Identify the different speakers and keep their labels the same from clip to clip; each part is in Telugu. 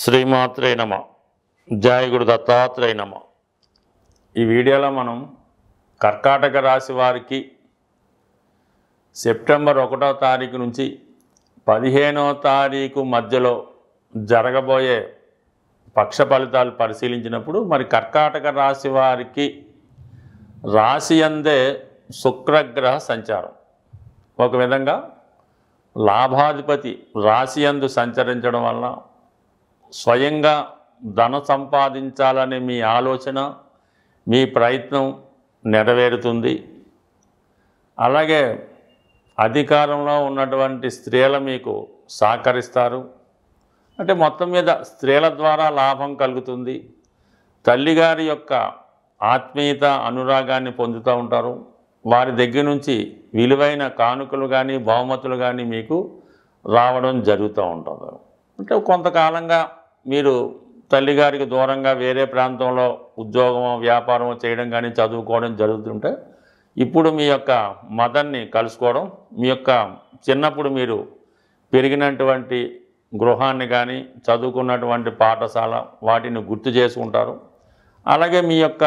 Speaker 1: శ్రీమాత్రే నమ. జయ గురు దత్తాత్రేయ నమ. ఈ వీడియోలో మనం కర్కాటక రాశి వారికి సెప్టెంబర్ 1వ తారీఖు నుంచి 15వ తారీఖు మధ్యలో జరగబోయే పక్ష ఫలితాలు పరిశీలించినప్పుడు మరి కర్కాటక రాశి వారికి రాశి అందే శుక్రగ్రహ సంచారం ఒక విధంగా లాభాధిపతి రాశి యందు సంచరించడం వల్ల స్వయంగా ధన సంపాదించాలనే మీ ఆలోచన మీ ప్రయత్నం నెరవేరుతుంది. అలాగే అధికారంలో ఉన్నటువంటి స్త్రీలు మీకు సహకరిస్తారు. అంటే మొత్తం మీద స్త్రీల ద్వారా లాభం కలుగుతుంది. తల్లిగారి యొక్క ఆత్మీయత అనురాగాన్ని పొందుతూ ఉంటారు. వారి దగ్గర నుంచి విలువైన కానుకలు కానీ బహుమతులు కానీ మీకు రావడం జరుగుతూ ఉంటుంది. అంటే కొంతకాలంగా మీరు తల్లిగారికి దూరంగా వేరే ప్రాంతంలో ఉద్యోగమో వ్యాపారమో చేయడం కానీ చదువుకోవడం జరుగుతుంటే ఇప్పుడు మీ యొక్క మదర్ని కలుసుకోవడం, మీ యొక్క చిన్నప్పుడు మీరు పెరిగినటువంటి గృహాన్ని కానీ చదువుకున్నటువంటి పాఠశాల వాటిని గుర్తు చేసుకుంటారు. అలాగే మీ యొక్క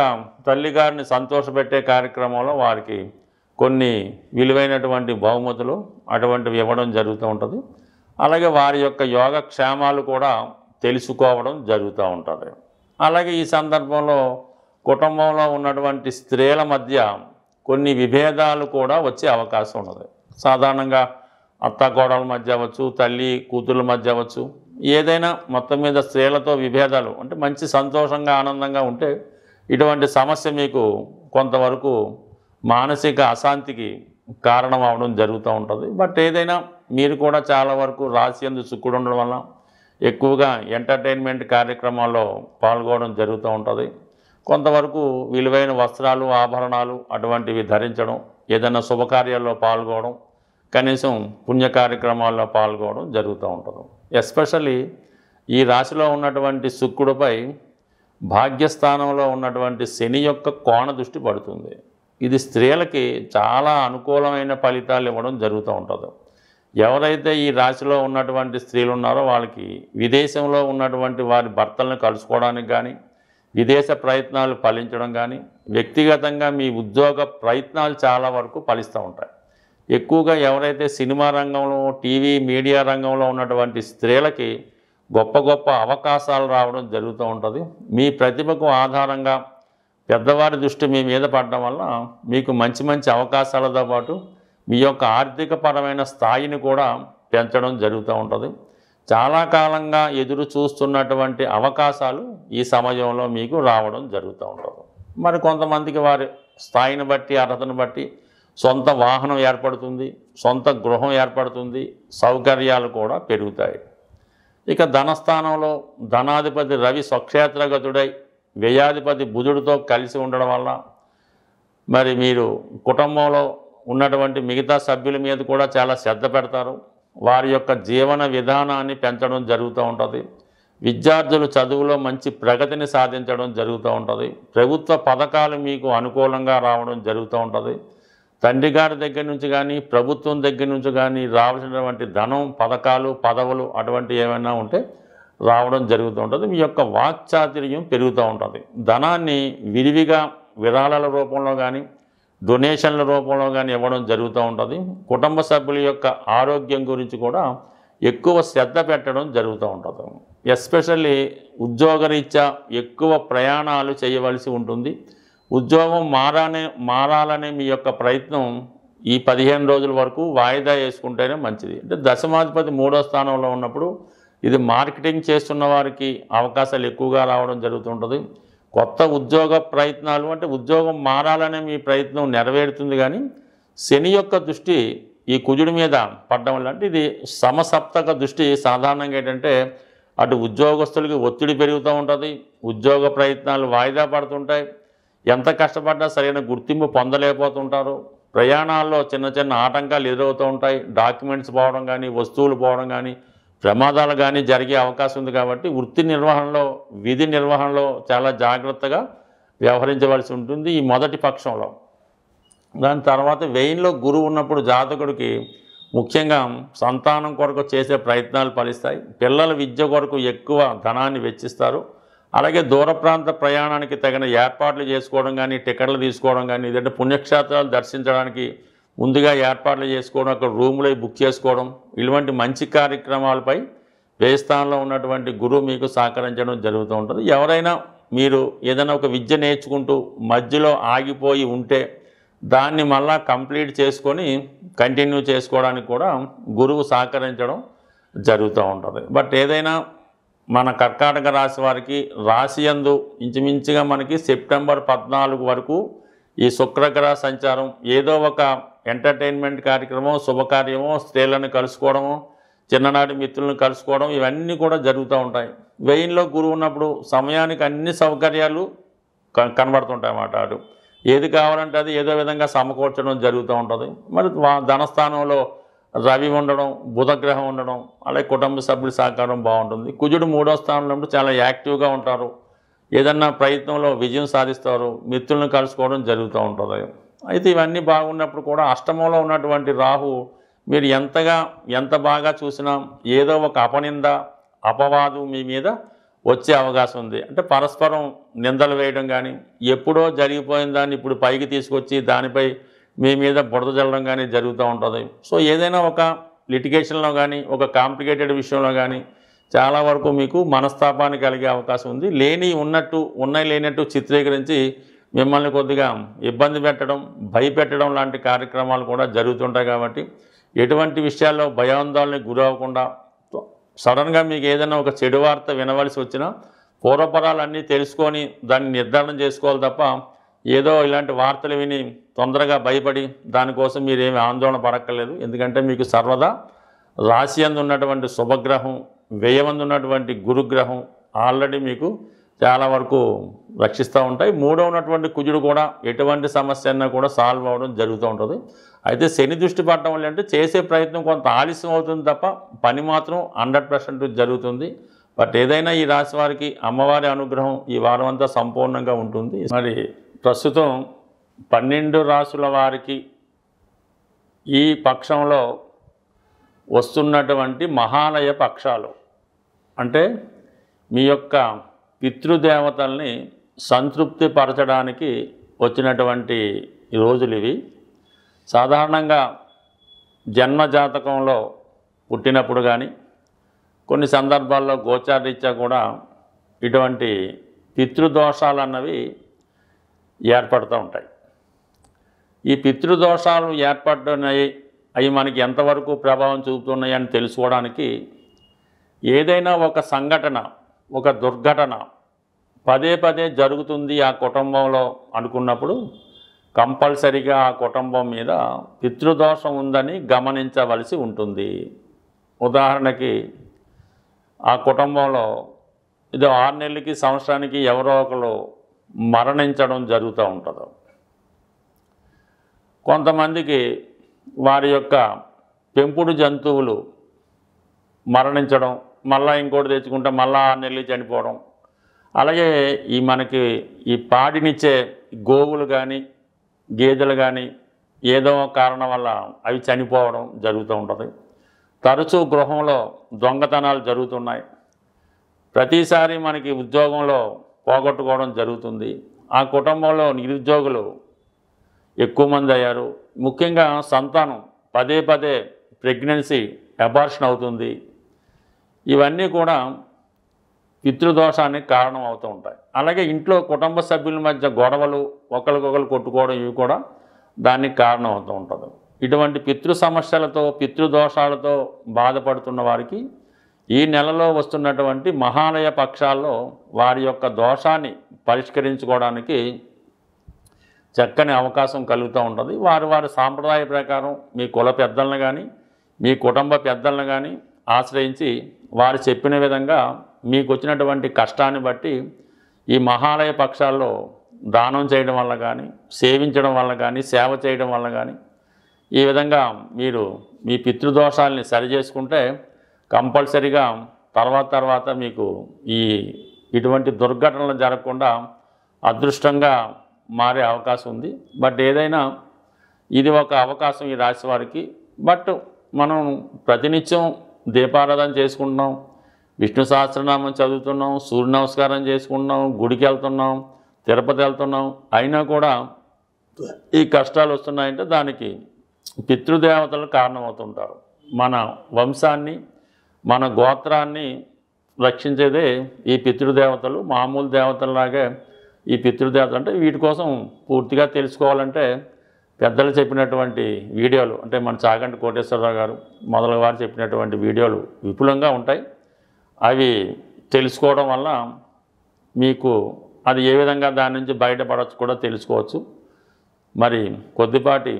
Speaker 1: తల్లిగారిని సంతోషపెట్టే కార్యక్రమంలో వారికి కొన్ని విలువైనటువంటి బహుమతులు అటువంటివి ఇవ్వడం జరుగుతూ ఉంటుంది. అలాగే వారి యొక్క యోగక్షేమాలు కూడా తెలుసుకోవడం జరుగుతూ ఉంటుంది. అలాగే ఈ సందర్భంలో కుటుంబంలో ఉన్నటువంటి స్త్రీల మధ్య కొన్ని విభేదాలు కూడా వచ్చే అవకాశం ఉన్నది. సాధారణంగా అత్త కోడల మధ్య అవ్వచ్చు, తల్లి కూతుళ్ళ మధ్య అవ్వచ్చు, ఏదైనా మొత్తం మీద స్త్రీలతో విభేదాలు అంటే మంచి సంతోషంగా ఆనందంగా ఉంటే ఇటువంటి సమస్య మీకు కొంతవరకు మానసిక అశాంతికి కారణం అవడం జరుగుతూ ఉంటుంది. బట్ ఏదైనా మీరు కూడా చాలా వరకు రాశి యందు శుక్రుడు ఉండడం వల్ల ఎక్కువగా ఎంటర్టైన్మెంట్ కార్యక్రమాల్లో పాల్గొనడం జరుగుతూ ఉంటుంది. కొంతవరకు విలువైన వస్త్రాలు ఆభరణాలు అటువంటివి ధరించడం, ఏదైనా శుభకార్యాల్లో పాల్గొనడం, కనీసం పుణ్య కార్యక్రమాల్లో పాల్గొనడం జరుగుతూ ఉంటుంది. ఎస్పెషల్లీ ఈ రాశిలో ఉన్నటువంటి శుక్రుడిపై భాగ్యస్థానంలో ఉన్నటువంటి శని యొక్క కోణ దృష్టి పడుతుంది. ఇది స్త్రీలకి చాలా అనుకూలమైన ఫలితాలు ఇవ్వడం జరుగుతూ ఉంటుంది. ఎవరైతే ఈ రాశిలో ఉన్నటువంటి స్త్రీలు ఉన్నారో వాళ్ళకి విదేశంలో ఉన్నటువంటి వారి భర్తలను కలుసుకోవడానికి కానీ, విదేశ ప్రయత్నాలు ఫలించడం కానీ, వ్యక్తిగతంగా మీ ఉద్యోగ ప్రయత్నాలు చాలా వరకు ఫలిస్తూ ఉంటాయి. ఎక్కువగా ఎవరైతే సినిమా రంగంలో టీవీ మీడియా రంగంలో ఉన్నటువంటి స్త్రీలకి గొప్ప గొప్ప అవకాశాలు రావడం జరుగుతూ ఉంటుంది. మీ ప్రతిభకు ఆధారంగా పెద్దవారి దృష్టి మీ మీద పడడం వల్ల మీకు మంచి మంచి అవకాశాలతో పాటు మీ యొక్క ఆర్థికపరమైన స్థాయిని కూడా పెంచడం జరుగుతూ ఉంటుంది. చాలా కాలంగా ఎదురు చూస్తున్నటువంటి అవకాశాలు ఈ సమయంలో మీకు రావడం జరుగుతూ ఉంటుంది. మరి కొంతమందికి వారి స్థాయిని బట్టి అర్హతను బట్టి సొంత వాహనం ఏర్పడుతుంది, సొంత గృహం ఏర్పడుతుంది, సౌకర్యాలు కూడా పెరుగుతాయి. ఇక ధనస్థానంలో ధనాధిపతి రవి స్వక్షేత్రగతుడై వ్యయాధిపతి బుధుడితో కలిసి ఉండడం వల్ల మరి మీరు కుటుంబంలో ఉన్నటువంటి మిగతా సభ్యుల మీద కూడా చాలా శ్రద్ధ పెడతారు. వారి యొక్క జీవన విధానాన్ని పెంచడం జరుగుతూ ఉంటుంది. విద్యార్థులు చదువులో మంచి ప్రగతిని సాధించడం జరుగుతూ ఉంటుంది. ప్రభుత్వ పథకాలు మీకు అనుకూలంగా రావడం జరుగుతూ ఉంటుంది. తండ్రి గారి దగ్గర నుంచి కానీ ప్రభుత్వం దగ్గర నుంచి కానీ రావాల్సినటువంటి ధనం, పథకాలు, పదవులు అటువంటి ఏమైనా ఉంటే రావడం జరుగుతూ ఉంటుంది. మీ యొక్క వాక్చాతుర్యం పెరుగుతూ ఉంటుంది. ధనాన్ని విరివిగా విరాళాల రూపంలో కానీ డొనేషన్ల రూపంలో కానీ ఇవ్వడం జరుగుతూ ఉంటుంది. కుటుంబ సభ్యుల యొక్క ఆరోగ్యం గురించి కూడా ఎక్కువ శ్రద్ధ పెట్టడం జరుగుతూ ఉంటుంది. ఎస్పెషల్లీ ఉద్యోగరీత్యా ఎక్కువ ప్రయాణాలు చేయవలసి ఉంటుంది. ఉద్యోగం మారాలనే మీ యొక్క ప్రయత్నం ఈ 15 రోజుల వరకు వాయిదా వేసుకుంటేనే మంచిది. అంటే దశమాధిపతి 3వ స్థానంలో ఉన్నప్పుడు ఇది మార్కెటింగ్ చేస్తున్న వారికి అవకాశాలు ఎక్కువగా రావడం జరుగుతుంటుంది. కొత్త ఉద్యోగ ప్రయత్నాలు అంటే ఉద్యోగం మారాలనే మీ ప్రయత్నం నెరవేరుతుంది. కానీ శని యొక్క దృష్టి ఈ కుజుడి మీద పడడం వల్ల అంటే ఇది సమసప్తక దృష్టి. సాధారణంగా ఏంటంటే అటు ఉద్యోగస్తులకి ఒత్తిడి పెరుగుతూ ఉంటుంది, ఉద్యోగ ప్రయత్నాలు వాయిదా పడుతుంటాయి, ఎంత కష్టపడ్డా సరైన గుర్తింపు పొందలేకపోతుంటారు, ప్రయాణాల్లో చిన్న చిన్న ఆటంకాలు ఎదురవుతూ ఉంటాయి, డాక్యుమెంట్స్ పోవడం కానీ వస్తువులు పోవడం కానీ ప్రమాదాలు కానీ జరిగే అవకాశం ఉంది. కాబట్టి వృత్తి నిర్వహణలో విధి నిర్వహణలో చాలా జాగ్రత్తగా వ్యవహరించవలసి ఉంటుంది ఈ మొదటి పక్షంలో. దాని తర్వాత వ్యయంలో గురువు ఉన్నప్పుడు జాతకుడికి ముఖ్యంగా సంతానం కొరకు చేసే ప్రయత్నాలు ఫలిస్తాయి. పిల్లల విద్య కొరకు ఎక్కువ ధనాన్ని వెచ్చిస్తారు. అలాగే దూర ప్రాంత ప్రయాణానికి తగిన ఏర్పాట్లు చేసుకోవడం కానీ, టికెట్లు తీసుకోవడం కానీ, ఇదంటే పుణ్యక్షేత్రాలు దర్శించడానికి ముందుగా ఏర్పాట్లు చేసుకోవడం, అక్కడ రూములు బుక్ చేసుకోవడం, ఇటువంటి మంచి కార్యక్రమాలపై వ్యయస్థానంలో ఉన్నటువంటి గురువు మీకు సహకరించడం జరుగుతూ ఉంటుంది. ఎవరైనా మీరు ఏదైనా ఒక విద్య నేర్చుకుంటూ మధ్యలో ఆగిపోయి ఉంటే దాన్ని మళ్ళా కంప్లీట్ చేసుకొని కంటిన్యూ చేసుకోవడానికి కూడా గురువు సహకరించడం జరుగుతూ ఉంటుంది. బట్ ఏదైనా మన కర్కాటక రాశి వారికి రాశియందు ఇంచుమించుగా మనకి సెప్టెంబర్ 14 వరకు ఈ శుక్రగ్రహ సంచారం ఏదో ఒక ఎంటర్టైన్మెంట్ కార్యక్రమం, శుభకార్యమో, స్త్రీలను కలుసుకోవడము, చిన్ననాటి మిత్రులను కలుసుకోవడం, ఇవన్నీ కూడా జరుగుతూ ఉంటాయి. వెయ్యిలో గురువు ఉన్నప్పుడు సమయానికి అన్ని సౌకర్యాలు కనబడుతుంటాయి అన్నమాట. అటు ఏది కావాలంటే అది ఏదో విధంగా సమకూర్చడం జరుగుతూ ఉంటుంది. మరి ధనస్థానంలో రవి ఉండడం, బుధగ్రహం ఉండడం, అలాగే కుటుంబ సభ్యుల సహకారం బాగుంటుంది. కుజుడు 3వ స్థానంలో ఉన్నప్పుడు చాలా యాక్టివ్గా ఉంటారు. ఏదన్నా ప్రయత్నంలో విజయం సాధిస్తారు. మిత్రులను కలుసుకోవడం జరుగుతూ ఉంటుంది. అయితే ఇవన్నీ బాగున్నప్పుడు కూడా అష్టమంలో ఉన్నటువంటి రాహు మీరు ఎంత బాగా చూసినా ఏదో ఒక అపనింద, అపవాదు మీ మీద వచ్చే అవకాశం ఉంది. అంటే పరస్పరం నిందలు వేయడం కానీ, ఎప్పుడో జరిగిపోయిన దాన్ని ఇప్పుడు పైకి తీసుకొచ్చి దానిపై మీ మీద బురద జల్లడం కానీ జరుగుతూ ఉంటుంది. సో ఏదైనా ఒక లిటిగేషన్లో కానీ, ఒక కాంప్లికేటెడ్ విషయంలో కానీ చాలా వరకు మీకు మనస్తాపాన్ని కలిగే అవకాశం ఉంది. ఉన్నాయి లేనట్టు చిత్రీకరించి మిమ్మల్ని కొద్దిగా ఇబ్బంది పెట్టడం, భయపెట్టడం లాంటి కార్యక్రమాలు కూడా జరుగుతుంటాయి. కాబట్టి ఎటువంటి విషయాల్లో భయాందోళనకు గురవ్వకుండా సడన్గా మీకు ఏదైనా ఒక చెడు వార్త వినవలసి వచ్చినా పూర్వపరాలన్నీ తెలుసుకొని దాన్ని నిర్ధారణ చేసుకోవాలి తప్ప ఏదో ఇలాంటి వార్తలు విని తొందరగా భయపడి దానికోసం మీరేమి ఆందోళన పడక్కర్లేదు. ఎందుకంటే మీకు సర్వదా రాశి యందు ఉన్నటువంటి శుభగ్రహం, వ్యయమందు ఉన్నటువంటి గురుగ్రహం ఆల్రెడీ మీకు చాలా వరకు రక్షిస్తూ ఉంటాయి. 3వ ఉన్నటువంటి కుజుడు కూడా ఎటువంటి సమస్య అన్నా కూడా సాల్వ్ అవ్వడం జరుగుతూ ఉంటుంది. అయితే శని దృష్టి పడటం వల్ల అంటే చేసే ప్రయత్నం కొంత ఆలస్యం అవుతుంది తప్ప పని మాత్రం 100% జరుగుతుంది. బట్ ఏదైనా ఈ రాశి వారికి అమ్మవారి అనుగ్రహం ఈ వారం అంతా సంపూర్ణంగా ఉంటుంది. మరి ప్రస్తుతం 12 రాశుల వారికి ఈ పక్షంలో వస్తున్నటువంటి మహాలయ పక్షాలు అంటే మీ యొక్క పితృదేవతల్ని సంతృప్తి పరచడానికి వచ్చినటువంటి రోజులు ఇవి. సాధారణంగా జన్మజాతకంలో పుట్టినప్పుడు కానీ కొన్ని సందర్భాల్లో గోచారరీత్యా కూడా ఇటువంటి పితృదోషాలు అన్నవి ఏర్పడుతూ ఉంటాయి. ఈ పితృదోషాలు ఏర్పడుతున్నాయి, అవి మనకి ఎంతవరకు ప్రభావం చూపుతున్నాయి అని తెలుసుకోవడానికి ఏదైనా ఒక సంఘటన, ఒక దుర్ఘటన పదే జరుగుతుంది ఆ కుటుంబంలో అనుకున్నప్పుడు కంపల్సరిగా ఆ కుటుంబం మీద పితృదోషం ఉందని గమనించవలసి ఉంటుంది. ఉదాహరణకి ఆ కుటుంబంలో ఇది 6 నెలలకి, సంవత్సరానికి ఎవరో ఒకరు మరణించడం జరుగుతూ ఉంటుంది. కొంతమందికి వారి యొక్క పెంపుడు జంతువులు మరణించడం, మళ్ళీ ఇంకోటి తెచ్చుకుంటే మళ్ళీ 6 నెలలు చనిపోవడం, అలాగే మనకి ఈ పాడినిచ్చే గోవులు కానీ, గేదెలు కానీ ఏదో కారణం వల్ల అవి చనిపోవడం జరుగుతూ ఉంటుంది. తరచూ గృహంలో దొంగతనాలు జరుగుతున్నాయి. ప్రతిసారి మనకి ఉద్యోగంలో పోగొట్టుకోవడం జరుగుతుంది. ఆ కుటుంబంలో నిరుద్యోగులు ఎక్కువ మంది అయ్యారు. ముఖ్యంగా సంతానం పదే ప్రెగ్నెన్సీ అబార్షన్ అవుతుంది. ఇవన్నీ కూడా పితృదోషానికి కారణం అవుతూ ఉంటాయి. అలాగే ఇంట్లో కుటుంబ సభ్యుల మధ్య గొడవలు, ఒకరికొకరు కొట్టుకోవడం, ఇవి కూడా దానికి కారణం అవుతూ ఉంటుంది. ఇటువంటి పితృ సమస్యలతో, పితృదోషాలతో బాధపడుతున్న వారికి ఈ నెలలో వస్తున్నటువంటి మహాలయ పక్షాల్లో వారి యొక్క దోషాన్ని పరిష్కరించుకోవడానికి చక్కని అవకాశం కలుగుతూ ఉంటుంది. వారి సాంప్రదాయ ప్రకారం మీ కుల పెద్దలను కానీ, మీ కుటుంబ పెద్దలను కానీ ఆశ్రయించి వారు చెప్పిన విధంగా మీకు వచ్చినటువంటి కష్టాన్ని బట్టి ఈ మహాలయ పక్షాల్లో దానం చేయడం వల్ల కానీ, సేవించడం వల్ల కానీ, సేవ చేయడం వల్ల కానీ ఈ విధంగా మీరు మీ పితృదోషాలని సరిచేసుకుంటే కంపల్సరిగా తర్వాత మీకు ఇటువంటి దుర్ఘటనలు జరగకుండా అదృష్టంగా మారే అవకాశం ఉంది. బట్ ఏదైనా ఇది ఒక అవకాశం ఈ రాశి వారికి. బట్ మనం ప్రతినిత్యం దీపారాధన చేసుకుంటున్నాం, విష్ణు సహస్రనామం చదువుతున్నాం, సూర్య నమస్కారం చేసుకుంటున్నాం, గుడికి వెళ్తున్నాం, తిరుపతి వెళ్తున్నాం, అయినా కూడా ఈ కష్టాలు వస్తున్నాయంటే దానికి పితృదేవతలు కారణమవుతుంటారు. మన వంశాన్ని, మన గోత్రాన్ని రక్షించేదే ఈ పితృదేవతలు. మామూలు దేవతల్లాగే ఈ పితృదేవతలు అంటే వీటి కోసం పూర్తిగా తెలుసుకోవాలంటే పెద్దలు చెప్పినటువంటి వీడియోలు, అంటే మన చాగంటి కోటేశ్వరరావు గారు మొదలగు వారు చెప్పినటువంటి వీడియోలు విపులంగా ఉంటాయి. అవి తెలుసుకోవడం వల్ల మీకు అది ఏ విధంగా దాని నుంచి బయటపడవచ్చు కూడా తెలుసుకోవచ్చు. మరి కొద్దిపాటి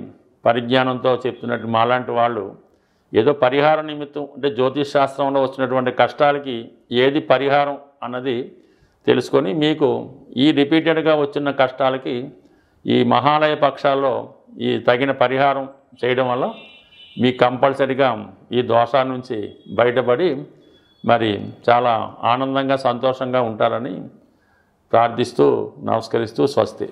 Speaker 1: పరిజ్ఞానంతో చెప్తున్నట్టు మాలాంటి వాళ్ళు ఏదో పరిహార నిమిత్తం, అంటే జ్యోతిష్ శాస్త్రంలో వచ్చినటువంటి కష్టాలకి ఏది పరిహారం అన్నది తెలుసుకొని మీకు ఈ రిపీటెడ్గా వచ్చిన కష్టాలకి ఈ మహాలయ పక్షాల్లో ఈ తగిన పరిహారం చేయడం వల్ల మీకు కంపల్సరిగా ఈ దోషాల నుంచి బయటపడి మరి చాలా ఆనందంగా సంతోషంగా ఉంటారని ప్రార్థిస్తూ నమస్కరిస్తూ స్వస్తి.